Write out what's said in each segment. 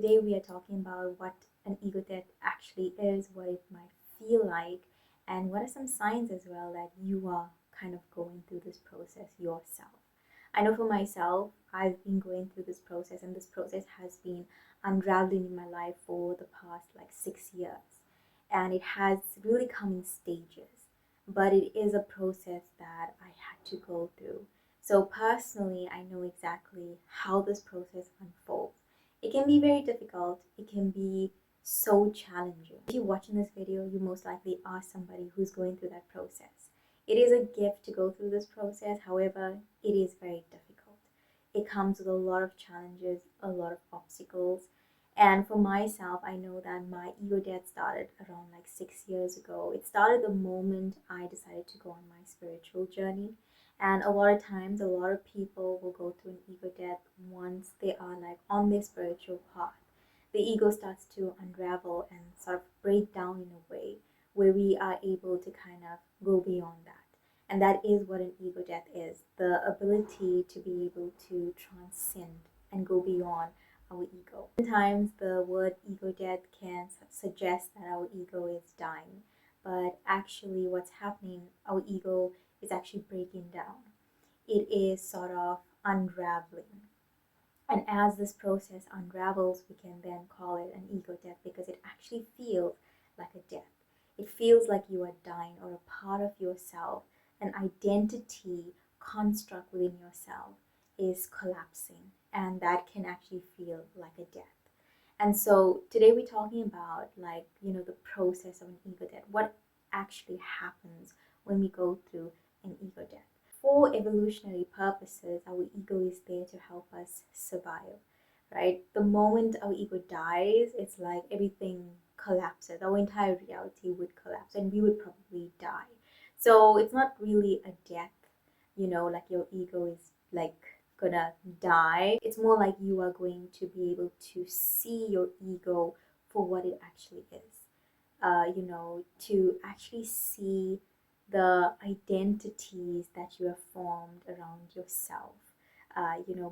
Today we are talking about what an ego death actually is, what it might feel like, and what are some signs as well that you are kind of going through this process yourself. I know for myself, I've been going through this process, and this process has been unraveling in my life for the past like 6 years. And it has really come in stages, but it is a process that I had to go through. So, personally, I know exactly how this process unfolds. It can be very difficult, it can be so challenging. If you're watching this video, you most likely are somebody who's going through that process. It is a gift to go through this process, however, it is very difficult. It comes with a lot of challenges, a lot of obstacles. And for myself, I know that my ego death started around like 6 years ago. It started the moment I decided to go on my spiritual journey. And a lot of times, a lot of people will go through an ego death once they are like on their spiritual path. The ego starts to unravel and sort of break down in a way where we are able to kind of go beyond that. And that is what an ego death is, the ability to be able to transcend and go beyond our ego. Sometimes the word ego death can suggest that our ego is dying, but actually, what's happening, our ego is actually breaking down. It is sort of unraveling. And as this process unravels, we can then call it an ego death because it actually feels like a death. It feels like you are dying, or a part of yourself, an identity construct within yourself is collapsing. And that can actually feel like a death. And so today we're talking about the process of an ego death. What actually happens when we go through an ego death? For evolutionary purposes, our ego is there to help us survive, right? The moment our ego dies, it's like everything collapses. Our entire reality would collapse and we would probably die. So it's not really a death, like your ego is like gonna die. It's more like you are going to be able to see your ego for what it actually is. To actually see the identities that you have formed around yourself.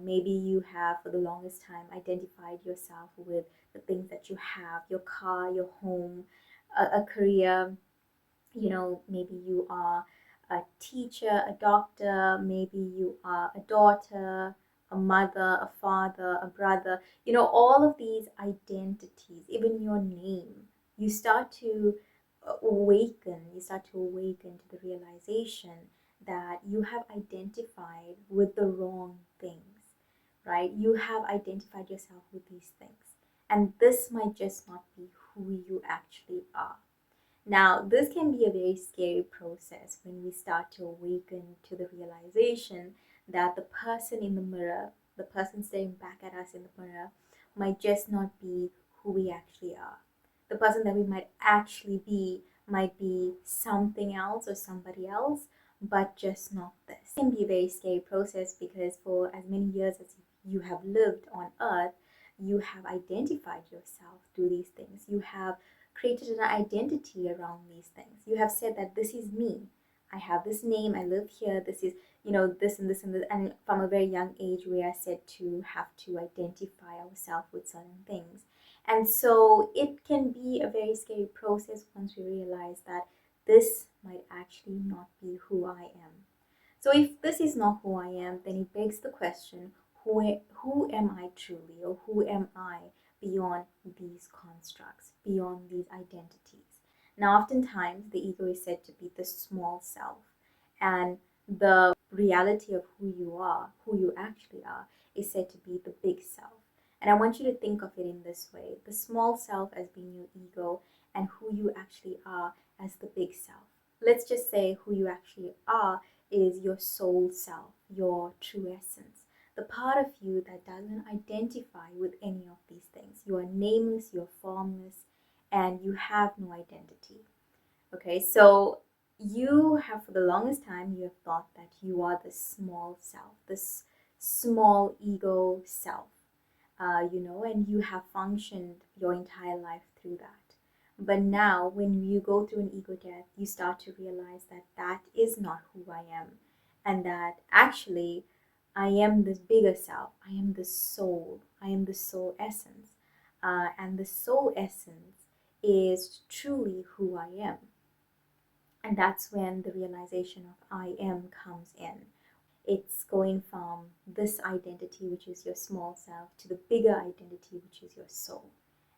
Maybe you have for the longest time identified yourself with the things that you have, your car, your home, a career. Maybe you are a teacher, a doctor, maybe you are a daughter, a mother, a father, a brother. All of these identities, even your name, you start to awaken to the realization that you have identified with the wrong things, right? You have identified yourself with these things. And this might just not be who you actually are. Now, this can be a very scary process when we start to awaken to the realization that the person in the mirror, the person staring back at us in the mirror, might just not be who we actually are. The person that we might actually be might be something else or somebody else, but just not this. It can be a very scary process because for as many years as you have lived on earth, you have identified yourself through these things. You have created an identity around these things. You have said that this is me. I have this name. I live here. This is, this and this and this. And from a very young age, we are said to have to identify ourselves with certain things. And so it can be a very scary process once we realize that this might actually not be who I am. So if this is not who I am, then it begs the question, who am I truly, or who am I beyond these constructs, beyond these identities? Now, oftentimes, the ego is said to be the small self, and the reality of who you are, who you actually are, is said to be the big self. And I want you to think of it in this way, the small self as being your ego, and who you actually are as the big self. Let's just say who you actually are is your soul self, your true essence, the part of you that doesn't identify with any of these things. You are nameless, you're formless, and you have no identity. Okay, so you have, for the longest time, you have thought that you are the small self, this small ego self, and you have functioned your entire life through that. But now, when you go through an ego death, you start to realize that that is not who I am, and that actually I am this bigger self. I am the soul. I am the soul essence. and the soul essence is truly who I am. And that's when the realization of I am comes in. It's going from this identity, which is your small self, to the bigger identity, which is your soul.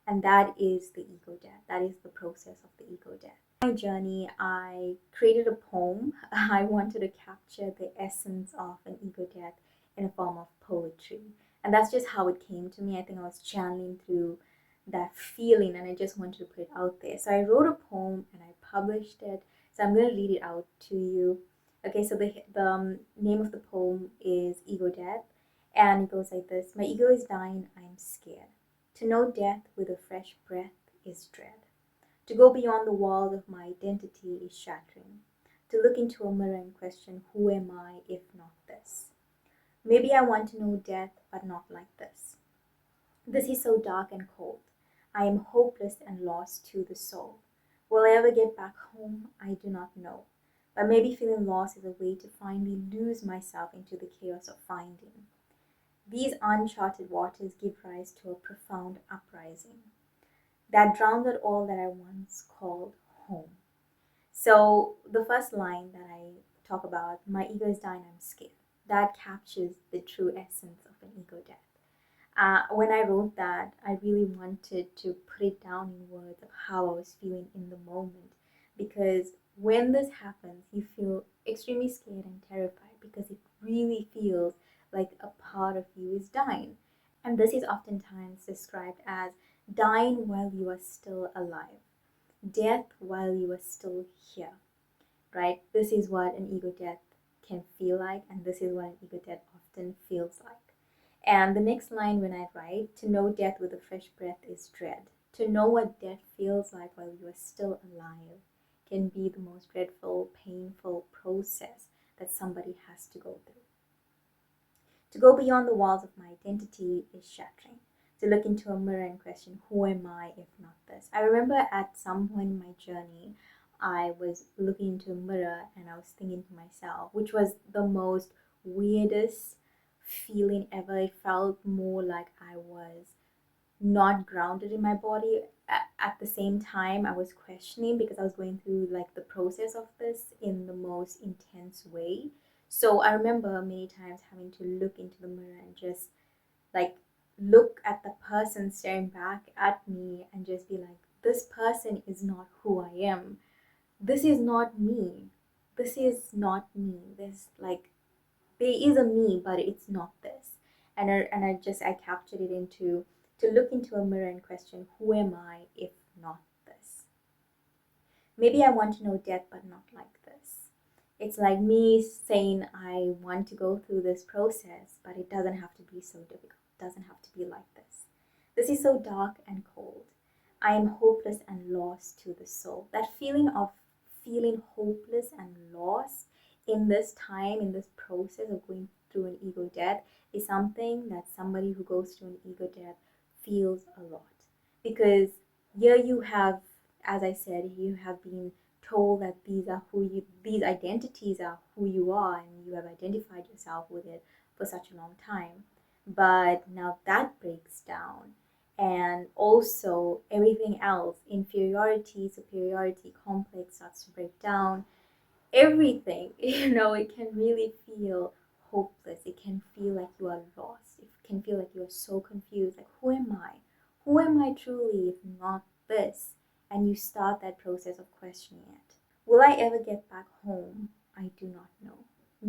And that is the ego death. That is the process of the ego death. In my journey, I created a poem. I wanted to capture the essence of an ego death in a form of poetry. And that's just how it came to me. I think I was channeling through that feeling and I just wanted to put it out there. So I wrote a poem and I published it. So I'm going to read it out to you. Okay, so the name of the poem is Ego Death, and it goes like this. My ego is dying, I'm scared. To know death with a fresh breath is dread. To go beyond the walls of my identity is shattering. To look into a mirror and question, who am I if not this? Maybe I want to know death, but not like this. This is so dark and cold. I am hopeless and lost to the soul. Will I ever get back home? I do not know. But maybe feeling lost is a way to finally lose myself into the chaos of finding. These uncharted waters give rise to a profound uprising that drowned out all that I once called home. So the first line that I talk about, my ego is dying, I'm scared, that captures the true essence of an ego death. When I wrote that, I really wanted to put it down in words of how I was feeling in the moment. Because when this happens, you feel extremely scared and terrified because it really feels like a part of you is dying. And this is oftentimes described as dying while you are still alive, death while you are still here, right? This is what an ego death can feel like, and this is what an ego death often feels like. And the next line when I write, to know death with a fresh breath is dread. To know what death feels like while you are still alive can be the most dreadful, painful process that somebody has to go through. To go beyond the walls of my identity is shattering. To look into a mirror and question, who am I if not this? I remember at some point in my journey, I was looking into a mirror and I was thinking to myself, which was the most weirdest feeling ever. It felt more like I was not grounded in my body. At the same time, I was questioning because I was going through like the process of this in the most intense way. So I remember many times having to look into the mirror and just like look at the person staring back at me and just be like, this person is not who I am. This is not me. This is not me. This like there is a me, but it's not this. And I captured it into to look into a mirror and question, who am I if not this? Maybe I want to know death, but not like this. It's like me saying I want to go through this process, but it doesn't have to be so difficult. It doesn't have to be like this. This is so dark and cold. I am hopeless and lost to the soul. That feeling of feeling hopeless and lost in this time, in this process of going through an ego death, is something that somebody who goes through an ego death feels a lot. Because here you have, as I said, you have been told that these identities are who you are, and you have identified yourself with it for such a long time. But now that breaks down, and also everything else, inferiority, superiority complex starts to break down. Everything, it can really feel hopeless. It can feel like you are lost. It can feel like you are so confused. Like, who am I? Who am I truly if not this? And you start that process of questioning it. Will I ever get back home? I do not know.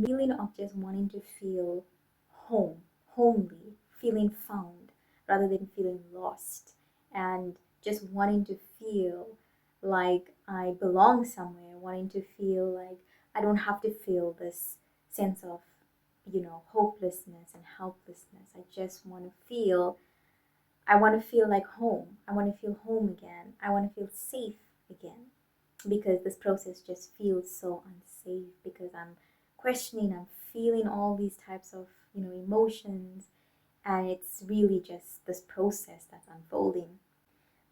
Feeling of just wanting to feel home, homely, feeling found rather than feeling lost, and just wanting to feel like I belong somewhere, wanting to feel like I don't have to feel this sense of, hopelessness and helplessness. I want to feel like home. I want to feel home again. I want to feel safe again, because this process just feels so unsafe, because I'm questioning, I'm feeling all these types of, emotions, and it's really just this process that's unfolding.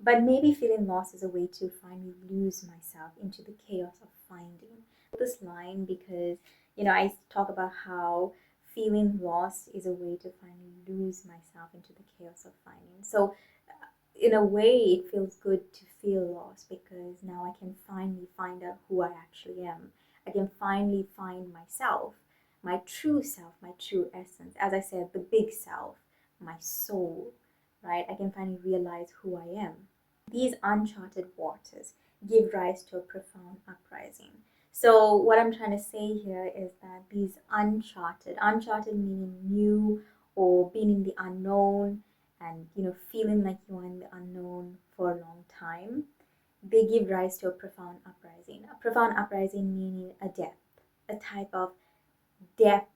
But maybe feeling lost is a way to finally lose myself into the chaos of finding. This line because, I talk about how feeling lost is a way to finally lose myself into the chaos of finding. So in a way, it feels good to feel lost because now I can finally find out who I actually am. I can finally find myself, my true self, my true essence. As I said, the big self, my soul, right? I can finally realize who I am. These uncharted waters give rise to a profound uprising. So, what I'm trying to say here is that these uncharted meaning new or being in the unknown, and feeling like you are in the unknown for a long time, they give rise to a profound uprising. A profound uprising meaning a depth, a type of depth,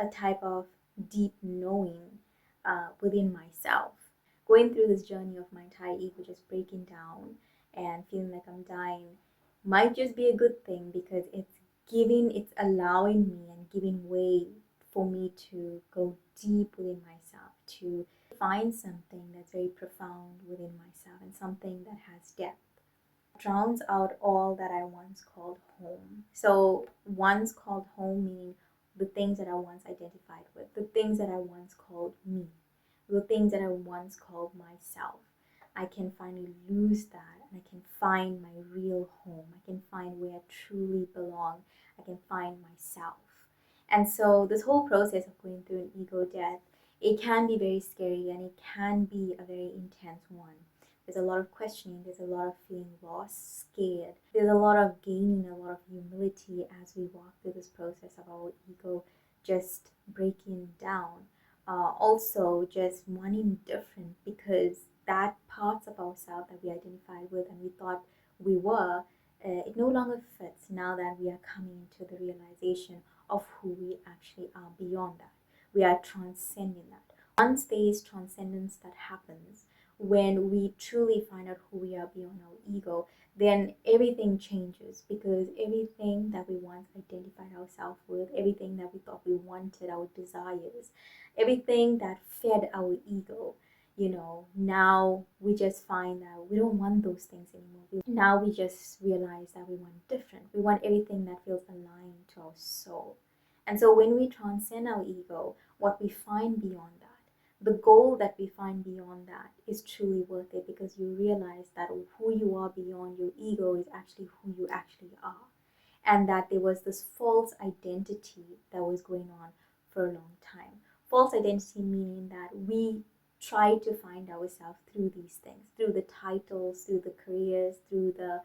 a type of deep knowing within myself. Going through this journey of my entire ego just breaking down and feeling like I'm dying might just be a good thing because it's allowing me and giving way for me to go deep within myself, to find something that's very profound within myself and something that has depth. Drowns out all that I once called home. So, once called home meaning the things that I once identified with, the things that I once called me, the things that I once called myself. I can finally lose that and I can find my real home. I can find where I truly belong. I can find myself. And so, this whole process of going through an ego death, it can be very scary and it can be a very intense one. There's a lot of questioning, there's a lot of feeling lost, scared. There's a lot of gaining, a lot of humility as we walk through this process of our ego just breaking down. Also, just wanting different because that parts of ourselves that we identified with and we thought we were, it no longer fits now that we are coming to the realization of who we actually are beyond that. We are transcending that. Once there is transcendence that happens, when we truly find out who we are beyond our ego, then everything changes because everything that we once identified ourselves with, everything that we thought we wanted, our desires, everything that fed our ego, now we just find that we don't want those things anymore. Now we just realize that we want different. We want everything that feels aligned to our soul. And so when we transcend our ego, what we find beyond that, the goal that we find beyond that is truly worth it because you realize that who you are beyond your ego is actually who you actually are. And that there was this false identity that was going on for a long time. False identity meaning that we try to find ourselves through these things, through the titles, through the careers, through the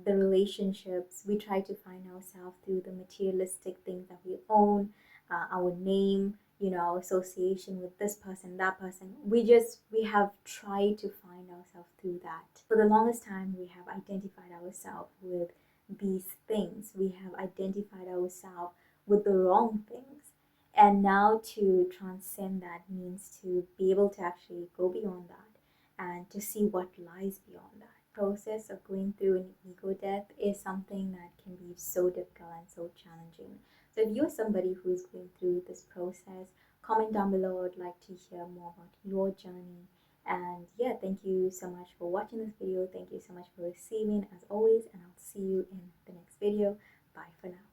relationships. We try to find ourselves through the materialistic things that we own, our name, our association with this person, that person. We have tried to find ourselves through that. For the longest time, we have identified ourselves with these things. We have identified ourselves with the wrong things. And now to transcend that means to be able to actually go beyond that and to see what lies beyond that. Process of going through an ego death is something that can be so difficult and so challenging. So if you're somebody who's going through this process, comment down below. I'd like to hear more about your journey. And yeah, thank you so much for watching this video. Thank you so much for receiving as always, and I'll see you in the next video. Bye for now.